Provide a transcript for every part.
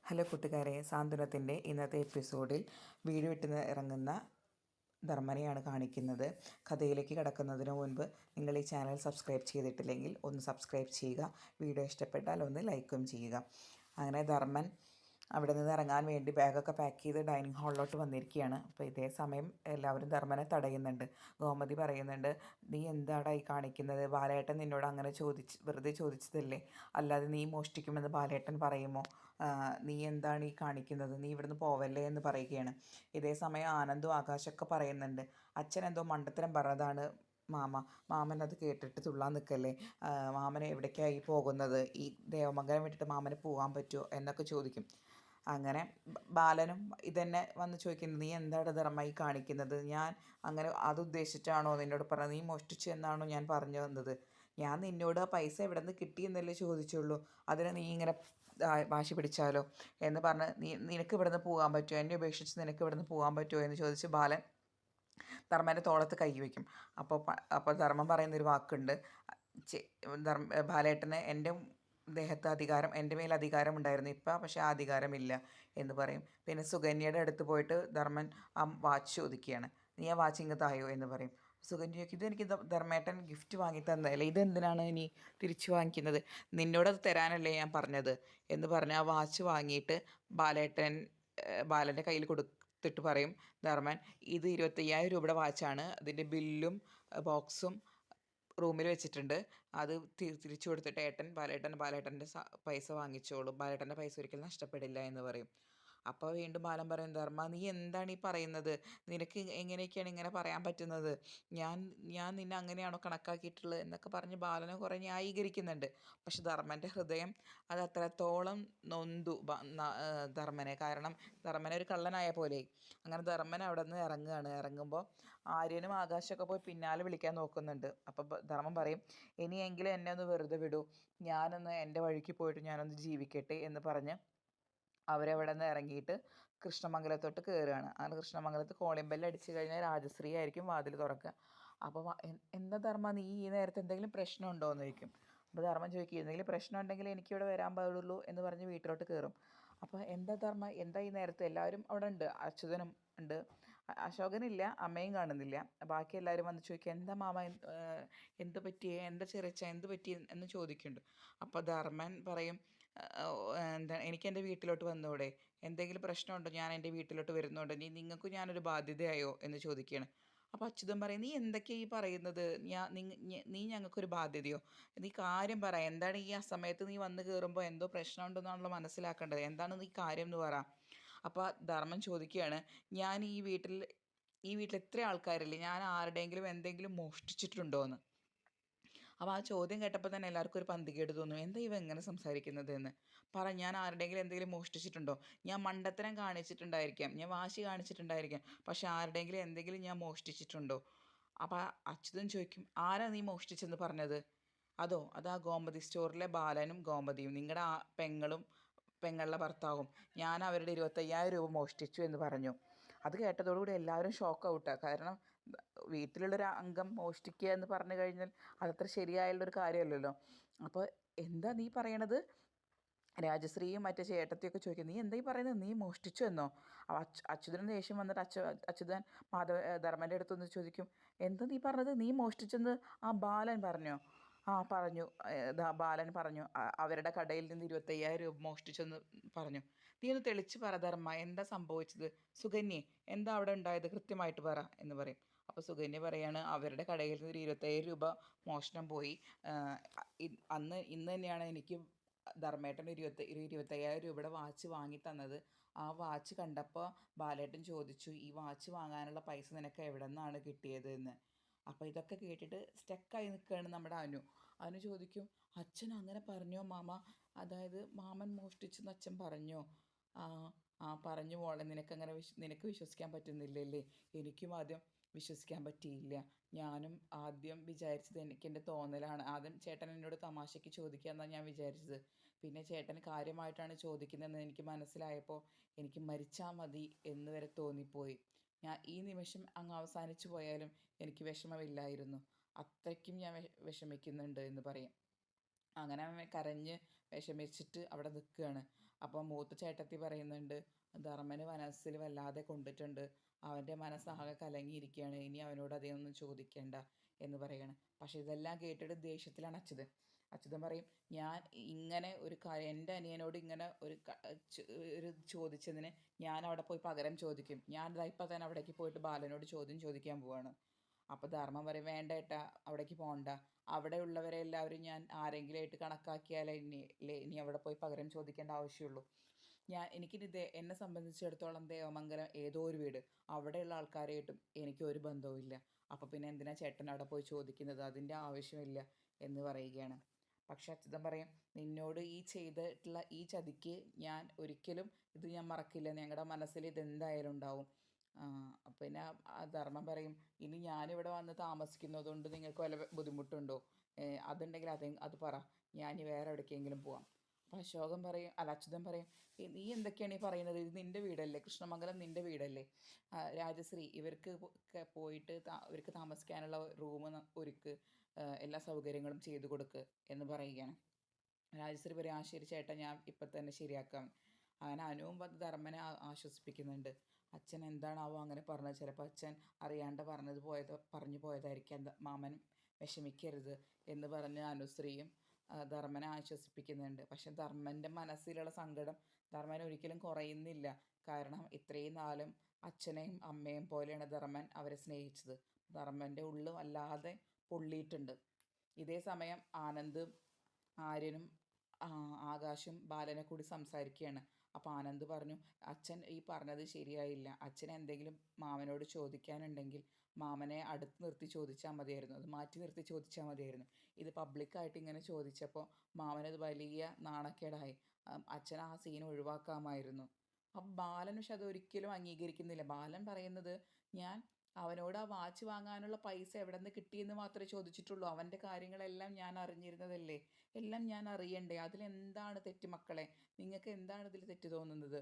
Hello കൂട്ടുകാരെ, സാന്ത്വനത്തിൻ്റെ ഇന്നത്തെ എപ്പിസോഡിൽ വീഡിയോ ഇറങ്ങുന്ന ധർമ്മനെയാണ് കാണിക്കുന്നത്. കഥയിലേക്ക് കടക്കുന്നതിന് മുൻപ് നിങ്ങൾ ഈ ചാനൽ സബ്സ്ക്രൈബ് ചെയ്തിട്ടില്ലെങ്കിൽ ഒന്ന് സബ്സ്ക്രൈബ് ചെയ്യുക. വീഡിയോ ഇഷ്ടപ്പെട്ടാൽ ഒന്ന് ലൈക്കും ചെയ്യുക. അങ്ങനെ ധർമ്മൻ അവിടെ നിന്ന് ഇറങ്ങാൻ വേണ്ടി ബാഗൊക്കെ പാക്ക് ചെയ്ത് ഡൈനിങ് ഹാളിലോട്ട് വന്നിരിക്കുകയാണ്. അപ്പോൾ ഇതേ സമയം എല്ലാവരും ധർമ്മനെ തടയുന്നുണ്ട്. ഗോമതി പറയുന്നുണ്ട്, നീ എന്താടാ ഈ കാണിക്കുന്നത്? ബാലേട്ടൻ നിന്നോട് അങ്ങനെ വെറുതെ ചോദിച്ചതല്ലേ, അല്ലാതെ നീ മോഷ്ടിക്കുമെന്ന് ബാലേട്ടൻ പറയുമോ? നീ എന്താണ് ഈ കാണിക്കുന്നത്? നീ ഇവിടുന്ന് പോവല്ലേ എന്ന് പറയുകയാണ്. ഇതേ സമയം ആനന്ദും ആകാശമൊക്കെ പറയുന്നുണ്ട്, അച്ഛൻ എന്തോ മണ്ടത്തരം പറഞ്ഞതാണ് മാമൻ അത് കേട്ടിട്ട് തുള്ളാൻ നിൽക്കല്ലേ, മാമനെ എവിടേക്കായി പോകുന്നത്? ഈ ദേവമംഗലം വിട്ടിട്ട് മാമന് പോകാൻ പറ്റുമോ എന്നൊക്കെ ചോദിക്കും. അങ്ങനെ ബാലനും ഇതന്നെ വന്ന് ചോദിക്കുന്നത്, നീ എന്താണ് ധർമ്മമായി കാണിക്കുന്നത്? ഞാൻ അങ്ങനെ അത് ഉദ്ദേശിച്ചിട്ടാണോ നിന്നോട് പറഞ്ഞത്? നീ മോഷ്ടിച്ചു എന്നാണോ ഞാൻ പറഞ്ഞു വന്നത്? ഞാൻ നിന്നോട് ആ പൈസ എവിടെ നിന്ന് കിട്ടിയെന്നല്ലേ ചോദിച്ചുള്ളൂ, അതിന് നീ ഇങ്ങനെ വാശി പിടിച്ചാലോ എന്ന് പറഞ്ഞ് നിനക്ക് ഇവിടുന്ന് പോകാൻ പറ്റുമോ, എന്നെ ഉപേക്ഷിച്ച് നിനക്ക് ഇവിടുന്ന് പോകാൻ പറ്റുമോ എന്ന് ചോദിച്ച് ബാലൻ ധർമ്മൻ്റെ തോളത്ത് കൈ വയ്ക്കും. അപ്പോൾ ധർമ്മം പറയുന്നൊരു വാക്കുണ്ട്, ബാലേട്ടന് എൻ്റെ ദേഹത്ത് അധികാരം, എൻ്റെ മേൽ അധികാരം ഉണ്ടായിരുന്നു, ഇപ്പം പക്ഷേ ആ അധികാരമില്ല എന്ന് പറയും. പിന്നെ സുകന്യയുടെ അടുത്ത് പോയിട്ട് ധർമ്മൻ ആ വാച്ച് ചോദിക്കുകയാണ്, നീ ആ വാച്ച് ഇങ്ങ് തായോ എന്ന് പറയും. സുകന്യയ്ക്ക് ഇതെനിക്ക് ധർമ്മേട്ടൻ ഗിഫ്റ്റ് വാങ്ങി തന്നതല്ലേ, ഇതെന്തിനാണ് ഇനി തിരിച്ചു വാങ്ങിക്കുന്നത്? നിന്നോടത് തരാനല്ലേ ഞാൻ പറഞ്ഞത് എന്ന് പറഞ്ഞ് ആ വാച്ച് വാങ്ങിയിട്ട് ബാലൻ്റെ കയ്യിൽ കൊടുത്തിട്ട് പറയും ധർമ്മൻ, ഇത് 25,000 രൂപയുടെ വാച്ചാണ്, അതിൻ്റെ ബില്ലും ബോക്സും റൂമിൽ വെച്ചിട്ടുണ്ട്, അത് തിരിച്ചു കൊടുത്തിട്ട് ബാലേട്ടൻ്റെ പൈസ വാങ്ങിച്ചോളും, ബാലേട്ടൻ്റെ പൈസ ഒരിക്കലും നഷ്ടപ്പെടില്ല എന്ന് പറയും. അപ്പോൾ വീണ്ടും ബാലൻ പറയും, ധർമ്മ നീ എന്താണ് ഈ പറയുന്നത്? നിനക്ക് എങ്ങനെയൊക്കെയാണ് ഇങ്ങനെ പറയാൻ പറ്റുന്നത്? ഞാൻ നിന്നെ അങ്ങനെയാണോ കണക്കാക്കിയിട്ടുള്ളത് എന്നൊക്കെ പറഞ്ഞ് ബാലനെ കുറേ ന്യായീകരിക്കുന്നുണ്ട്. പക്ഷെ ധർമ്മൻ്റെ ഹൃദയം അത് അത്രത്തോളം നൊന്തു ധർമ്മനെ. കാരണം ധർമ്മനെ ഒരു കള്ളനായ പോലെ. അങ്ങനെ ധർമ്മൻ അവിടെ നിന്ന് ഇറങ്ങുമ്പോൾ ആര്യനും ആകാശമൊക്കെ പോയി പിന്നാലെ വിളിക്കാൻ നോക്കുന്നുണ്ട്. അപ്പോൾ ധർമ്മൻ പറയും, ഇനിയെങ്കിലും എന്നെ ഒന്ന് വെറുതെ വിടൂ, ഞാനൊന്ന് എൻ്റെ വഴിക്ക് പോയിട്ട് ഞാനൊന്ന് ജീവിക്കട്ടെ എന്ന് പറഞ്ഞ് അവരവിടെ നിന്ന് ഇറങ്ങിയിട്ട് കൃഷ്ണമംഗലത്തോട്ട് കയറുകയാണ്. അങ്ങനെ കൃഷ്ണമംഗലത്ത് കോളിംഗ് ബെല്ല് അടിച്ചു കഴിഞ്ഞാൽ രാജശ്രീ ആയിരിക്കും വാതിൽ തുറക്കുക. അപ്പോൾ എന്താ ധർമ്മ, നീ ഈ നേരത്തെ എന്തെങ്കിലും പ്രശ്നമുണ്ടോ എന്ന് ചോദിക്കും. അപ്പോൾ ധർമ്മം ചോദിക്കും, എന്തെങ്കിലും പ്രശ്നം ഉണ്ടെങ്കിൽ എനിക്കിവിടെ വരാൻ പാടുള്ളൂ എന്ന് പറഞ്ഞ് വീട്ടിലോട്ട് കയറും. അപ്പോൾ എന്താ ധർമ്മ, എന്താ ഈ നേരത്തെ? എല്ലാവരും അവിടെ ഉണ്ട്, അച്യുതനും ഉണ്ട്, അശോകനില്ല, അമ്മയും കാണുന്നില്ല. ബാക്കി എല്ലാവരും വന്ന് ചോദിക്കുക, എന്താ മാമ, എന്ത് പറ്റി, എന്താ ചെറിച്ച, എന്ത് പറ്റി എന്ന് ചോദിക്കുന്നുണ്ട്. അപ്പോൾ ധർമ്മൻ പറയും, എന്താ എനിക്ക് എൻ്റെ വീട്ടിലോട്ട് വന്നൂടെ, എന്തെങ്കിലും പ്രശ്നമുണ്ടോ, ഞാൻ എൻ്റെ വീട്ടിലോട്ട് വരുന്നുണ്ട്, നിങ്ങൾക്ക് ഞാനൊരു ബാധ്യതയായോ എന്ന് ചോദിക്കുകയാണ്. അപ്പോൾ അച്യുതൻ പറയും, നീ എന്തൊക്കെയാണ് ഈ പറയുന്നത്? നീ ഞങ്ങൾക്കൊരു ബാധ്യതയോ? നീ കാര്യം പറ, എന്താണ് ഈ സമയത്ത് നീ വന്ന് കയറുമ്പോൾ എന്തോ പ്രശ്നമുണ്ടെന്നാണല്ലോ മനസ്സിലാക്കേണ്ടത്, എന്താണ് നീ കാര്യം എന്ന് പറ. അപ്പോൾ ധർമ്മൻ ചോദിക്കുകയാണ്, ഞാൻ ഈ വീട്ടിൽ എത്ര ആൾക്കാരില്ലേ, ഞാൻ ആരുടെയെങ്കിലും എന്തെങ്കിലും മോഷ്ടിച്ചിട്ടുണ്ടോ എന്ന്. അപ്പോൾ ആ ചോദ്യം കേട്ടപ്പോൾ തന്നെ എല്ലാവർക്കും ഒരു പന്തികേട് തോന്നും, എന്താ ഇവ എങ്ങനെ സംസാരിക്കുന്നത് എന്ന്. ഞാൻ ആരുടെയെങ്കിലും എന്തെങ്കിലും മോഷ്ടിച്ചിട്ടുണ്ടോ? ഞാൻ മണ്ടത്തരം കാണിച്ചിട്ടുണ്ടായിരിക്കാം, ഞാൻ വാശി കാണിച്ചിട്ടുണ്ടായിരിക്കാം, പക്ഷെ ആരുടെയെങ്കിലും എന്തെങ്കിലും ഞാൻ മോഷ്ടിച്ചിട്ടുണ്ടോ? അപ്പോൾ അച്യുതൻ ചോദിക്കും, ആരാ നീ മോഷ്ടിച്ചെന്ന് പറഞ്ഞത്? അതാ ഗോമതി സ്റ്റോറിലെ ബാലനും ഗോമതിയും, നിങ്ങളുടെ ആ പെങ്ങളുടെ ഭർത്താവും. ഞാൻ അവരുടെ 25,000 രൂപ മോഷ്ടിച്ചു എന്ന് പറഞ്ഞു. അത് കേട്ടതോടുകൂടി എല്ലാവരും ഷോക്ക് ഔട്ടാണ്. കാരണം വീട്ടിലുള്ളൊരു അംഗം മോഷ്ടിക്കുക എന്ന് പറഞ്ഞു കഴിഞ്ഞാൽ അതത്ര ശരിയായുള്ളൊരു കാര്യമല്ലല്ലോ. അപ്പോൾ എന്താ നീ പറയണത്? രാജശ്രീയും മറ്റേ ചേട്ടത്തിയൊക്കെ ചോദിക്കും, നീ എന്താ ഈ പറയുന്നത്? നീ മോഷ്ടിച്ചു എന്നോ? അച്യുതന് ദേഷ്യം വന്നിട്ട് അച്യുതൻ ധർമ്മൻ്റെ അടുത്തൊന്ന് ചോദിക്കും, എന്താ നീ പറഞ്ഞത്? നീ മോഷ്ടിച്ചെന്ന് ആ ബാലൻ പറഞ്ഞോ? ആ പറഞ്ഞു, ബാലൻ പറഞ്ഞു, അവരുടെ കടയിൽ നിന്ന് 25,000 രൂപ മോഷ്ടിച്ചെന്ന് പറഞ്ഞു. നീ ഒന്ന് തെളിച്ച് പറ ധർമ്മ, എന്താ സംഭവിച്ചത്? സുകന്യെ, എന്താ അവിടെ ഉണ്ടായത്? കൃത്യമായിട്ട് പറ എന്ന് പറയും. അപ്പോൾ സുകന്യ പറയാണ്, അവരുടെ കടയിൽ നിന്ന് ഒരു 25,000 രൂപ മോഷണം പോയി. ഇന്ന് തന്നെയാണ് എനിക്ക് ധർമ്മേട്ടൻ ഒരു 25,000 രൂപയുടെ വാച്ച് വാങ്ങി തന്നത്. ആ വാച്ച് കണ്ടപ്പോൾ ബാലേട്ടൻ ചോദിച്ചു, ഈ വാച്ച് വാങ്ങാനുള്ള പൈസ നിനക്ക് എവിടെ നിന്നാണ് കിട്ടിയത് എന്ന്. അപ്പോൾ ഇതൊക്കെ കേട്ടിട്ട് സ്റ്റക്കായി നിൽക്കുകയാണ് നമ്മുടെ അനു ചോദിക്കും, അച്ഛൻ അങ്ങനെ പറഞ്ഞോ മാമ? അതായത് മാമൻ മോഷ്ടിച്ചെന്ന് അച്ഛൻ പറഞ്ഞോ? ആ പറഞ്ഞു മോളെ, നിനക്ക് വിശ്വസിക്കാൻ പറ്റുന്നില്ലല്ലേ? എനിക്കും ആദ്യം വിശ്വസിക്കാൻ പറ്റിയില്ല. ഞാനും ആദ്യം വിചാരിച്ചത് എൻ്റെ തോന്നലാണ്. ആദ്യം ചേട്ടൻ എന്നോട് തമാശയ്ക്ക് ചോദിക്കുക എന്നാണ് ഞാൻ വിചാരിച്ചത്. പിന്നെ ചേട്ടൻ കാര്യമായിട്ടാണ് ചോദിക്കുന്നതെന്ന് എനിക്ക് മനസ്സിലായപ്പോൾ എനിക്ക് മരിച്ചാൽ മതി എന്ന് വരെ തോന്നിപ്പോയി. ഈ നിമിഷം അങ്ങ് അവസാനിച്ചു പോയാലും എനിക്ക് വിഷമമില്ലായിരുന്നു. അത്രയ്ക്കും ഞാൻ വിഷമിക്കുന്നുണ്ട് എന്ന് പറയും. അങ്ങനെ അവൻ കരഞ്ഞ് വിഷമിച്ചിട്ട് അവിടെ നിൽക്കുകയാണ്. അപ്പോൾ മൂത്ത ചേട്ടത്തി പറയുന്നുണ്ട്, ധർമ്മന് മനസ്സിൽ വല്ലാതെ കൊണ്ടിട്ടുണ്ട്, അവൻ്റെ മനസ്സാകെ കലങ്ങിയിരിക്കുകയാണ്, ഇനി അവനോട് അതൊന്നും ചോദിക്കേണ്ട എന്ന് പറയാണ്. പക്ഷെ ഇതെല്ലാം കേട്ടിട്ട് ദേഷ്യത്തിലാണ് അച്യുതൻ. അച്യുതൻ പറയും, ഞാൻ ഇങ്ങനെ ഒരു കാര്യം എൻ്റെ അനിയനോട് ഇങ്ങനെ ഒരു ചോദിച്ചതിന് ഞാൻ അവിടെ പോയി പകരം ചോദിക്കും, ഞാൻ ഇപ്പം തന്നെ അവിടേക്ക് പോയിട്ട് ബാലനോട് ചോദ്യം ചോദിക്കാൻ പോവാണ്. അപ്പോൾ ധർമ്മം പറയും, വേണ്ട ഏട്ടാ, അവിടേക്ക് പോകണ്ട, അവിടെ ഉള്ളവരെ എല്ലാവരും ഞാൻ ആരെങ്കിലും ആയിട്ട് കണക്കാക്കിയാലേ ഇനി അവിടെ പോയി പകരം ചോദിക്കേണ്ട ആവശ്യമുള്ളൂ. എനിക്കിനി എന്നെ സംബന്ധിച്ചിടത്തോളം ദേവമംഗലം ഏതോ ഒരു വീട്, അവിടെയുള്ള ആൾക്കാരായിട്ടും എനിക്ക് ഒരു ബന്ധവുമില്ല. അപ്പോൾ പിന്നെ എന്തിനാ ചേട്ടൻ അവിടെ പോയി ചോദിക്കുന്നത്, അതിൻ്റെ ആവശ്യമില്ല എന്ന് പറയുകയാണ്. പക്ഷെ അച്യുതൻ പറയും, നിന്നോട് ഈ ചെയ്തിട്ടുള്ള ഈ ചതിക്ക് ഞാൻ ഒരിക്കലും ഇത് ഞാൻ മറക്കില്ല, ഞങ്ങളുടെ മനസ്സിൽ ഇതെന്തായാലും ഉണ്ടാവും. പിന്നെ ധർമ്മം പറയും, ഇനി ഞാനിവിടെ വന്ന് താമസിക്കുന്നതുകൊണ്ട് നിങ്ങൾക്ക് വല്ല ബുദ്ധിമുട്ടുണ്ടോ, അതുണ്ടെങ്കിൽ അത് പറ, ഞാൻ വേറെ എവിടേക്കെങ്കിലും പോവാം. അപ്പം അശോകൻ പറയും, അല്ല അച്യുതൻ പറയും, നീ എന്തൊക്കെയാണ് ഈ പറയുന്നത്, ഇത് നിൻ്റെ വീടല്ലേ, കൃഷ്ണമംഗലം നിൻ്റെ വീടല്ലേ, രാജശ്രീ ഇവർക്ക് പോയിട്ട് ഇവർക്ക് താമസിക്കാനുള്ള റൂം ഒരുക്ക്, എല്ലാ സൗകര്യങ്ങളും ചെയ്തു കൊടുക്ക് എന്ന് പറയുകയാണ്. രാജശ്രീ പറയും, ആ ശരി ചേട്ടാ, ഞാൻ ഇപ്പം തന്നെ ശരിയാക്കാം. അങ്ങനെ അനുവും ധർമ്മനെ ആശ്വസിപ്പിക്കുന്നുണ്ട്. അച്ഛൻ എന്താണാവോ അങ്ങനെ പറഞ്ഞത്, ചിലപ്പോൾ അച്ഛൻ അറിയാണ്ട് പറഞ്ഞു പോയതായിരിക്കാം, മാമൻ വിഷമിക്കരുത് എന്ന് പറഞ്ഞ് അനുശ്രീയും ധർമ്മനെ ആശ്വസിപ്പിക്കുന്നുണ്ട്. പക്ഷെ ധർമ്മൻ്റെ മനസ്സിലുള്ള സങ്കടം ധർമ്മൻ ഒരിക്കലും കുറയുന്നില്ല. കാരണം ഇത്രയും നാളും അച്ഛനെയും അമ്മയും പോലെയാണ് ധർമ്മൻ അവരെ സ്നേഹിച്ചത്. ധർമ്മൻ്റെ ഉള്ളിൽ വല്ലാതെ പൊള്ളിയിട്ടുണ്ട്. ഇതേ സമയം ആനന്ദും ആര്യനും ആകാശും ബാലനെ കൂടി സംസാരിക്കുകയാണ്. അപ്പോൾ ആനന്ദ് പറഞ്ഞു, അച്ഛൻ ഈ പറഞ്ഞത് ശരിയായില്ല, അച്ഛൻ എന്തെങ്കിലും മാമനോട് ചോദിക്കാനുണ്ടെങ്കിൽ മാമനെ അടുത്ത് നിർത്തി ചോദിച്ചാൽ മതിയായിരുന്നു, അത് മാറ്റി നിർത്തി ചോദിച്ചാൽ മതിയായിരുന്നു. ഇത് പബ്ലിക്കായിട്ട് ഇങ്ങനെ ചോദിച്ചപ്പോൾ മാമനത് വലിയ നാണക്കേടായി, അച്ഛൻ ആ സീൻ ഒഴിവാക്കാമായിരുന്നു. അപ്പം ബാലൻ പക്ഷെ അതൊരിക്കലും അംഗീകരിക്കുന്നില്ല. ബാലൻ പറയുന്നത്, ഞാൻ അവനോട് ആ വാച്ച് വാങ്ങാനുള്ള പൈസ എവിടെ നിന്ന് കിട്ടിയെന്ന് മാത്രമേ ചോദിച്ചിട്ടുള്ളൂ, അവൻ്റെ കാര്യങ്ങളെല്ലാം ഞാൻ അറിഞ്ഞിരുന്നതല്ലേ, എല്ലാം ഞാൻ അറിയണ്ടേ, അതിലെന്താണ് തെറ്റ് മക്കളെ, നിങ്ങൾക്ക് എന്താണ് ഇതിൽ തെറ്റ് തോന്നുന്നത്?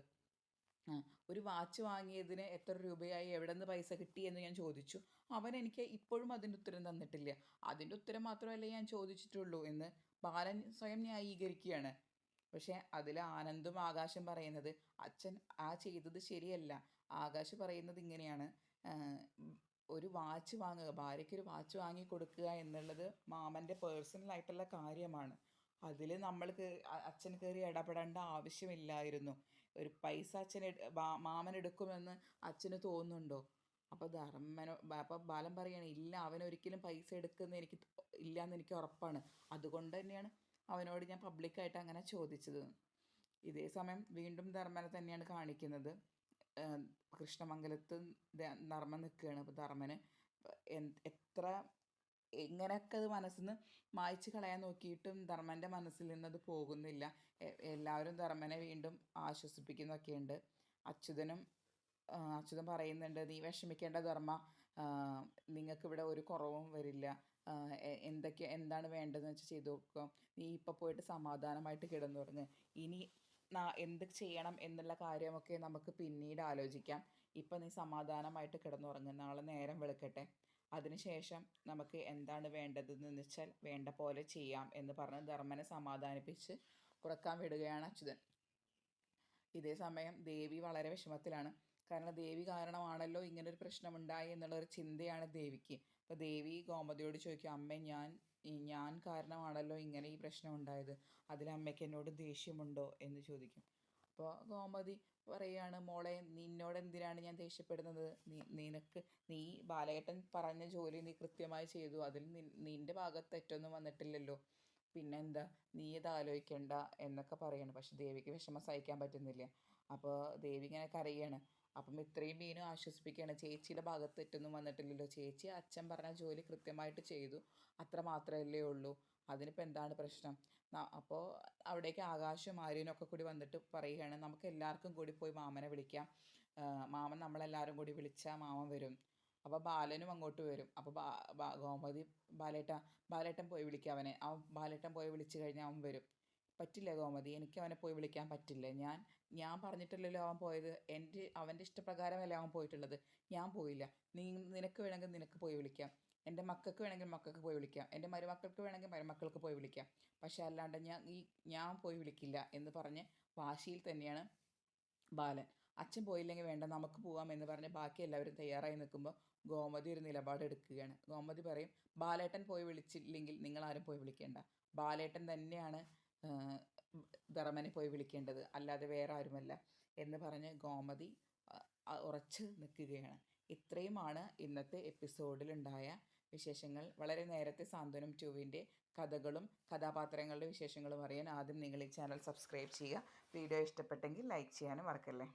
ഒരു വാച്ച് വാങ്ങിയതിന് എത്ര രൂപയായി, എവിടെ നിന്ന് പൈസ കിട്ടി എന്ന് ഞാൻ ചോദിച്ചു, അവൻ എനിക്ക് ഇപ്പോഴും അതിൻ്റെ ഉത്തരം തന്നിട്ടില്ല, അതിൻ്റെ ഉത്തരം മാത്രമല്ലേ ഞാൻ ചോദിച്ചിട്ടുള്ളൂ എന്ന് ബാലൻ സ്വയം ന്യായീകരിക്കുകയാണ്. പക്ഷേ അതിൽ ആനന്ദും ആകാശം പറയുന്നത്, അച്ഛൻ ചെയ്തത് ശരിയല്ല. ആകാശ് പറയുന്നത് ഇങ്ങനെയാണ്, ഒരു വാച്ച് വാങ്ങുക, ഭാര്യയ്ക്കൊരു വാച്ച് വാങ്ങി കൊടുക്കുക എന്നുള്ളത് മാമൻ്റെ പേഴ്സണലായിട്ടുള്ള കാര്യമാണ്. അതിൽ നമ്മൾ അച്ഛൻ കയറി ഇടപെടേണ്ട ആവശ്യമില്ലായിരുന്നു. ഒരു പൈസ മാമൻ എടുക്കുമെന്ന് അച്ഛന് തോന്നുന്നുണ്ടോ? അപ്പോൾ അപ്പോൾ ബാലൻ പറയുകയാണ്, ഇല്ല, അവനൊരിക്കലും പൈസ എടുക്കുന്ന ഇല്ലയെന്ന് എനിക്ക് ഉറപ്പാണ്, അതുകൊണ്ട് തന്നെയാണ് അവനോട് ഞാൻ പബ്ലിക്കായിട്ട് അങ്ങനെ ചോദിച്ചത്. ഇതേ സമയം വീണ്ടും ധർമ്മനെ തന്നെയാണ് കാണിക്കുന്നത്. കൃഷ്ണമംഗലത്ത് ധർമ്മൻ നിൽക്കുകയാണ്. അപ്പോൾ ധർമ്മന് എത്ര എങ്ങനെയൊക്കെ അത് മനസ്സിൽ നിന്ന് മായ്ച്ച് കളയാൻ നോക്കിയിട്ടും ധർമ്മൻ്റെ മനസ്സിൽ നിന്നത് പോകുന്നില്ല. എല്ലാവരും ധർമ്മനെ വീണ്ടും ആശ്വസിപ്പിക്കുന്നൊക്കെയുണ്ട്. അച്യുതൻ പറയുന്നുണ്ട്, നീ വിഷമിക്കേണ്ട ധർമ്മ, നിങ്ങൾക്കിവിടെ ഒരു കുറവും വരില്ല, എന്താണ് വേണ്ടതെന്ന് വെച്ചാൽ ചെയ്തു നോക്കുക, നീ ഇപ്പോൾ പോയിട്ട് സമാധാനമായിട്ട് കിടന്നുറങ്ങ്, ഇനി എന്ത് ചെയ്യണം എന്നുള്ള കാര്യമൊക്കെ നമുക്ക് പിന്നീട് ആലോചിക്കാം, ഇപ്പം നീ സമാധാനമായിട്ട് കിടന്നുറങ്ങ്, നാളെ നേരം വെളുക്കട്ടെ, അതിനുശേഷം നമുക്ക് എന്താണ് വേണ്ടതെന്ന് വെച്ചാൽ വേണ്ട പോലെ ചെയ്യാം എന്ന് പറഞ്ഞ് ധർമ്മനെ സമാധാനിപ്പിച്ച് ഉറക്കാൻ വിടുകയാണ് അച്യുതൻ. ഇതേ സമയം ദേവി വളരെ വിഷമത്തിലാണ്. കാരണം ദേവി കാരണമാണല്ലോ ഇങ്ങനൊരു പ്രശ്നമുണ്ടായി എന്നുള്ളൊരു ചിന്തയാണ് ദേവിക്ക്. അപ്പോൾ ദേവി ഗോമതിയോട് ചോദിക്കും, അമ്മേ, ഞാൻ കാരണമാണല്ലോ ഇങ്ങനെ ഈ പ്രശ്നം ഉണ്ടായത്, അതിൽ അമ്മയ്ക്ക് എന്നോട് ദേഷ്യമുണ്ടോ എന്ന് ചോദിക്കും. അപ്പോൾ ഗോമതി പറയുകയാണ്, മോളെ, നിന്നോട് എന്തിനാണ് ഞാൻ ദേഷ്യപ്പെടുന്നത്, നീ ബാലയേട്ടൻ പറഞ്ഞ ജോലി നീ കൃത്യമായി ചെയ്തു, അതിൽ നിൻ്റെ ഭാഗത്ത് തെറ്റൊന്നും വന്നിട്ടില്ലല്ലോ, പിന്നെന്താ, നീ ഇത് ആലോചിക്കണ്ട എന്നൊക്കെ പറയാണ്. പക്ഷെ ദേവിക്ക് വിഷമം സഹിക്കാൻ പറ്റുന്നില്ല. അപ്പോൾ ദേവി ഇങ്ങനെ കരയാണ്. അപ്പം ഇത്രയും മീനും ആശ്വസിപ്പിക്കുകയാണ്, ചേച്ചിയുടെ ഭാഗത്ത് തെറ്റൊന്നും വന്നിട്ടില്ലല്ലോ, ചേച്ചി അച്ഛൻ പറഞ്ഞ ജോലി കൃത്യമായിട്ട് ചെയ്തു, അത്ര മാത്രമല്ലേ ഉള്ളൂ, അതിനിപ്പോൾ എന്താണ് പ്രശ്നം? അപ്പോൾ അവിടേക്ക് ആകാശവും ആര്യനൊക്കെ കൂടി വന്നിട്ട് പറയുകയാണ്, നമുക്ക് എല്ലാവർക്കും കൂടി പോയി മാമനെ വിളിക്കാം, മാമൻ നമ്മളെല്ലാവരും കൂടി വിളിച്ചാൽ മാമൻ വരും. അപ്പോൾ ബാലനും അങ്ങോട്ട് വരും. അപ്പോൾ ഗോമതി, ബാലേട്ടൻ പോയി വിളിക്കുക അവനെ, ബാലേട്ടൻ പോയി വിളിച്ചു കഴിഞ്ഞാൽ അവൻ വരും. പറ്റില്ല ഗോമതി, എനിക്ക് അവനെ പോയി വിളിക്കാൻ പറ്റില്ല, ഞാൻ പറഞ്ഞിട്ടില്ലല്ലോ അവൻ പോയത്, അവൻ്റെ ഇഷ്ടപ്രകാരമല്ലേ അവൻ പോയിട്ടുള്ളത്, ഞാൻ പോയില്ല, നിനക്ക് വേണമെങ്കിൽ നിനക്ക് പോയി വിളിക്കാം, എൻ്റെ മക്കൾക്ക് വേണമെങ്കിൽ മക്കൾക്ക് പോയി വിളിക്കാം, എൻ്റെ മരുമക്കൾക്ക് വേണമെങ്കിൽ മരുമക്കൾക്ക് പോയി വിളിക്കാം, പക്ഷെ അല്ലാണ്ട് ഞാൻ പോയി വിളിക്കില്ല എന്ന് പറഞ്ഞ് വാശിയിൽ തന്നെയാണ് ബാലൻ. അച്ഛൻ പോയില്ലെങ്കിൽ വേണ്ട, നമുക്ക് പോവാം എന്ന് പറഞ്ഞ് ബാക്കി എല്ലാവരും തയ്യാറായി നിൽക്കുമ്പോൾ ഗോമതി ഒരു നിലപാടെടുക്കുകയാണ്. ഗോമതി പറയും, ബാലേട്ടൻ പോയി വിളിച്ചില്ലെങ്കിൽ നിങ്ങളാരും പോയി വിളിക്കേണ്ട, ബാലേട്ടൻ തന്നെയാണ് ധർമ്മനെ പോയി വിളിക്കേണ്ടത്, അല്ലാതെ വേറെ ആരുമല്ല എന്ന് പറഞ്ഞ് ഗോമതി ഉറച്ച് നിൽക്കുകയാണ്. ഇത്രയുമാണ് ഇന്നത്തെ എപ്പിസോഡിലുണ്ടായ വിശേഷങ്ങൾ. വളരെ നേരത്തെ സാന്ത്വനം 2-വിൻ്റെ കഥകളും കഥാപാത്രങ്ങളുടെ വിശേഷങ്ങളും അറിയാൻ ആദ്യം നിങ്ങൾ ഈ ചാനൽ സബ്സ്ക്രൈബ് ചെയ്യുക. വീഡിയോ ഇഷ്ടപ്പെട്ടെങ്കിൽ ലൈക്ക് ചെയ്യാനും മറക്കല്ലേ.